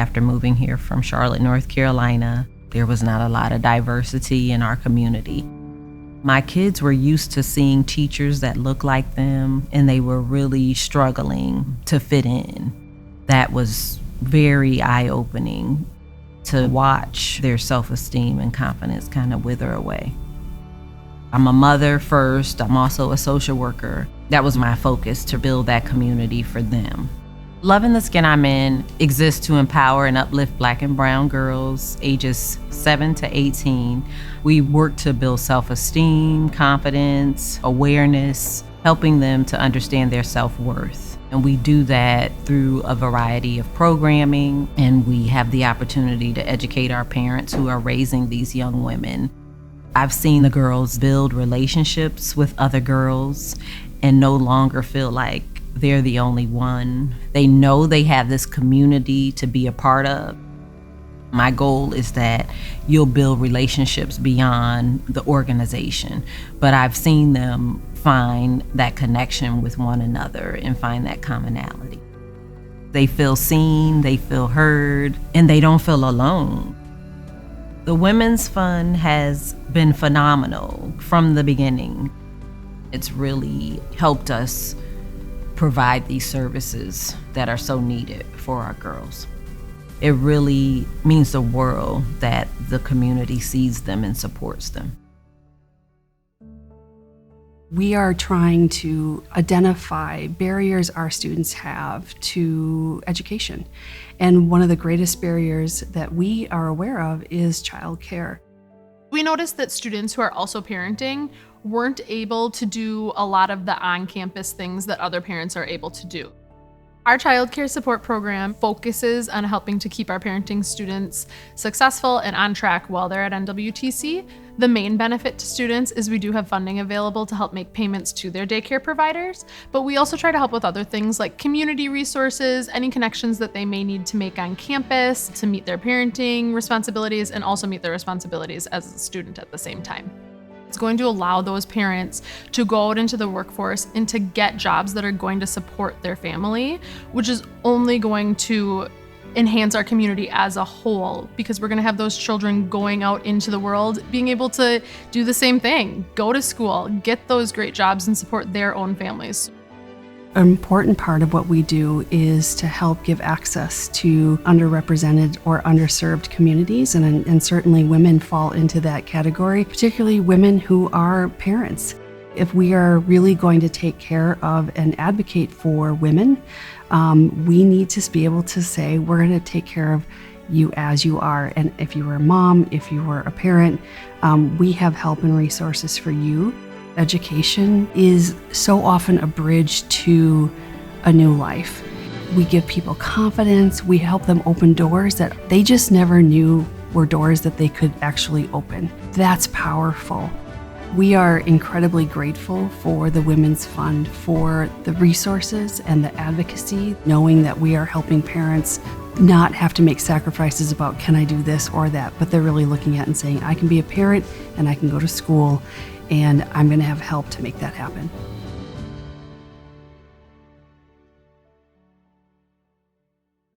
after moving here from Charlotte, North Carolina. There was not a lot of diversity in our community. My kids were used to seeing teachers that looked like them, and they were really struggling to fit in. That was very eye-opening to watch their self-esteem and confidence kind of wither away. I'm a mother first. I'm also a social worker. That was my focus, to build that community for them. Loving the Skin I'm In exists to empower and uplift Black and brown girls ages 7 to 18. We work to build self-esteem, confidence, awareness, helping them to understand their self-worth. And we do that through a variety of programming, and we have the opportunity to educate our parents who are raising these young women. I've seen the girls build relationships with other girls and no longer feel like they're the only one. They know they have this community to be a part of. My goal is that you'll build relationships beyond the organization, but I've seen them find that connection with one another and find that commonality. They feel seen, they feel heard, and they don't feel alone. The Women's Fund has been phenomenal from the beginning. It's really helped us provide these services that are so needed for our girls. It really means the world that the community sees them and supports them. We are trying to identify barriers our students have to education. And one of the greatest barriers that we are aware of is childcare. We noticed that students who are also parenting weren't able to do a lot of the on-campus things that other parents are able to do. Our childcare support program focuses on helping to keep our parenting students successful and on track while they're at NWTC. The main benefit to students is we do have funding available to help make payments to their daycare providers, but we also try to help with other things like community resources, any connections that they may need to make on campus to meet their parenting responsibilities and also meet their responsibilities as a student at the same time. It's going to allow those parents to go out into the workforce and to get jobs that are going to support their family, which is only going to enhance our community as a whole, because we're going to have those children going out into the world, being able to do the same thing, go to school, get those great jobs and support their own families. An important part of what we do is to help give access to underrepresented or underserved communities, and certainly women fall into that category, particularly women who are parents. If we are really going to take care of and advocate for women, we need to be able to say, we're going to take care of you as you are. And if you were a mom, if you were a parent, we have help and resources for you. Education is so often a bridge to a new life. We give people confidence, we help them open doors that they just never knew were doors that they could actually open. That's powerful. We are incredibly grateful for the Women's Fund for the resources and the advocacy, knowing that we are helping parents not have to make sacrifices about can I do this or that, but they're really looking at and saying, I can be a parent and I can go to school and I'm going to have help to make that happen.